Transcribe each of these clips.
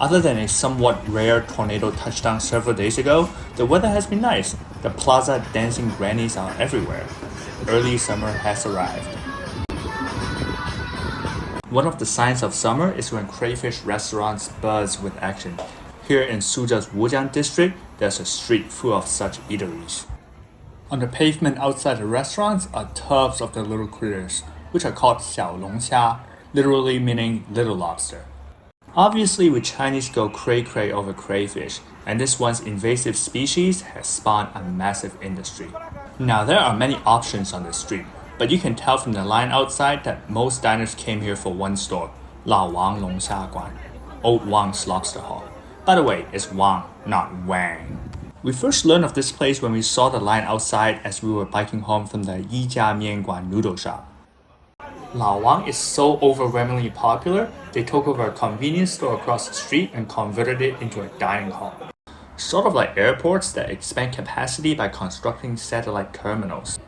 Other than a somewhat rare tornado touchdown several days ago, the weather has been nice. The plaza dancing grannies are everywhere. Early summer has arrived. One of the signs of summer is when crayfish restaurants buzz with action. Here in Suzhou's Wujiang district, there's a street full of such eateries. On the pavement outside the restaurants are tubs of the little critters, which are called 小龙虾, literally meaning little lobster. Obviously, we Chinese go cray-cray over crayfish, and this once invasive species has spawned a massive industry. Now, there are many options on the street, but you can tell from the line outside that most diners came here for one store, 老王龙虾馆, Old Wang's Lobster Hall. By the way, it's Wang, not Wang. We first learned of this place when we saw the line outside as we were biking home from the Yijia Mianguan noodle shop. Lao Wang is so overwhelmingly popular, they took over a convenience store across the street and converted it into a dining hall. Sort of like airports that expand capacity by constructing satellite terminals.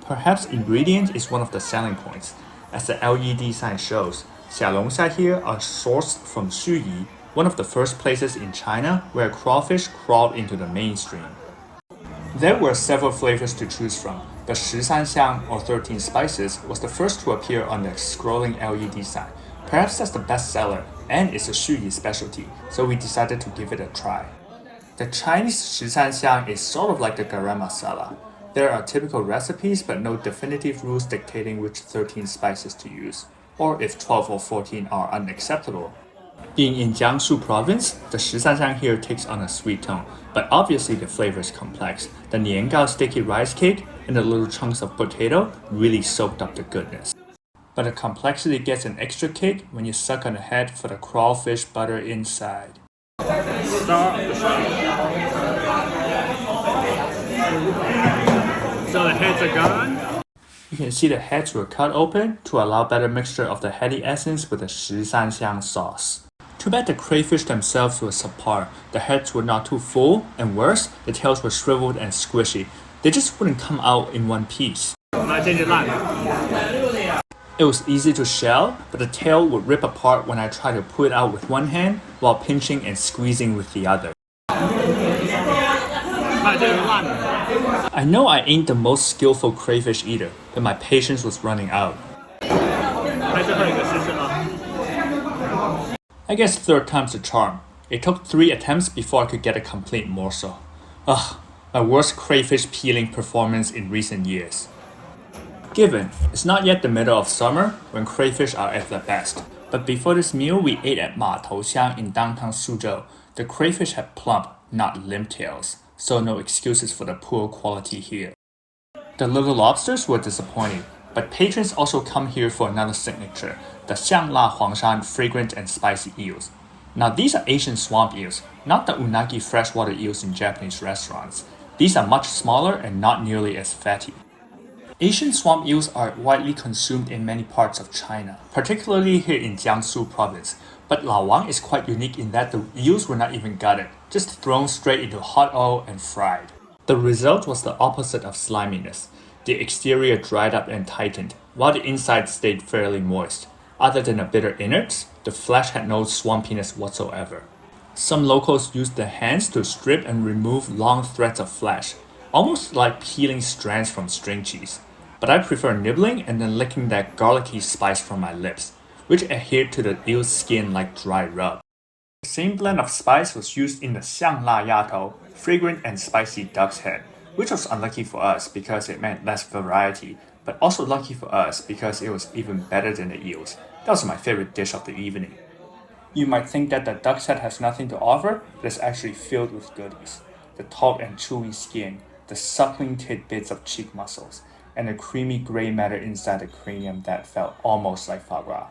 Perhaps ingredient is one of the selling points. As the LED sign shows, 小龙虾 here are sourced from Xuyi, one of the first places in China where crawfish crawled into the mainstream. There were several flavors to choose from, but 13香 or 13 spices was the first to appear on the scrolling LED sign. Perhaps that's the best seller, and it's a Xuyi specialty, so we decided to give it a try. The Chinese 13香 is sort of like the garam masala. There are typical recipes, but no definitive rules dictating which 13 spices to use, or if 12 or 14 are unacceptable. Being in Jiangsu province, the 13香 here takes on a sweet tone, but obviously the flavor is complex. The niangao sticky rice cake and the little chunks of potato really soaked up the goodness. But the complexity gets an extra kick when you suck on the head for the crawfish butter inside. Stop. So the heads are gone? You can see the heads were cut open to allow better mixture of the heady essence with the 13香 sauce. Too bad the crayfish themselves were subpar. The heads were not too full, and worse, the tails were shriveled and squishy. They just wouldn't come out in one piece. It was easy to shell, but the tail would rip apart when I tried to pull it out with one hand while pinching and squeezing with the other. I know I ain't the most skillful crayfish eater, but my patience was running out. I guess third time's the charm. It took 3 attempts before I could get a complete morsel. Ugh, my worst crayfish peeling performance in recent years. Given, it's not yet the middle of summer when crayfish are at their best, but before this meal we ate at Ma Touxiang in downtown Suzhou. The crayfish had plump, not limp tails, so no excuses for the poor quality here. The little lobsters were disappointing, but patrons also come here for another signature, the Xiangla Huangshan fragrant and spicy eels. Now these are Asian swamp eels, not the unagi freshwater eels in Japanese restaurants. These are much smaller and not nearly as fatty. Asian swamp eels are widely consumed in many parts of China, particularly here in Jiangsu province. But Lao Wang is quite unique in that the eels were not even gutted, just thrown straight into hot oil and fried. The result was the opposite of sliminess. The exterior dried up and tightened, while the inside stayed fairly moist. Other than a bitter innards, the flesh had no swampiness whatsoever. Some locals used their hands to strip and remove long threads of flesh, almost like peeling strands from string cheese. But I prefer nibbling and then licking that garlicky spice from my lips, which adhered to the eel's skin like dry rub. The same blend of spice was used in the Xiangla Yatou, fragrant and spicy duck's head, which was unlucky for us because it meant less variety, but also lucky for us because it was even better than the eels. That was my favorite dish of the evening. You might think that the duck's head has nothing to offer, but it's actually filled with goodies. The taut and chewy skin, the suckling tidbits of cheek muscles, and the creamy gray matter inside the cranium that felt almost like foie gras.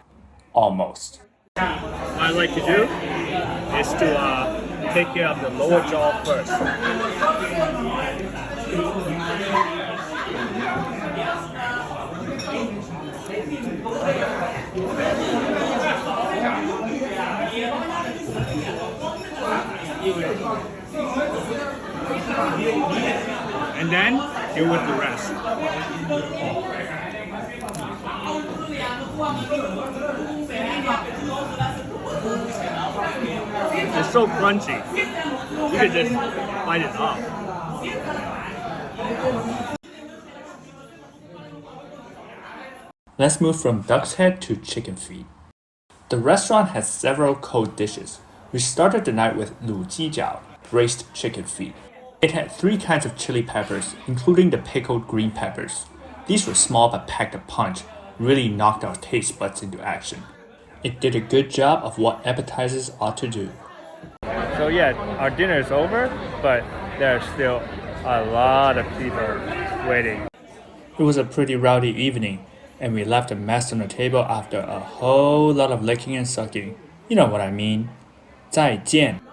Almost. What I like to do is to take care of the lower jaw first. And then deal with the rest. It's so crunchy. You could just bite it off. Let's move from duck's head to chicken feet. The restaurant has several cold dishes. We started the night with 卤鸡脚, braised chicken feet. It had 3 kinds of chili peppers, including the pickled green peppers. These were small but packed a punch, really knocked our taste buds into action. It did a good job of what appetizers ought to do. So yeah, our dinner is over, but there are still a lot of people waiting. It was a pretty rowdy evening, and we left a mess on the table after a whole lot of licking and sucking. You know what I mean. 再见.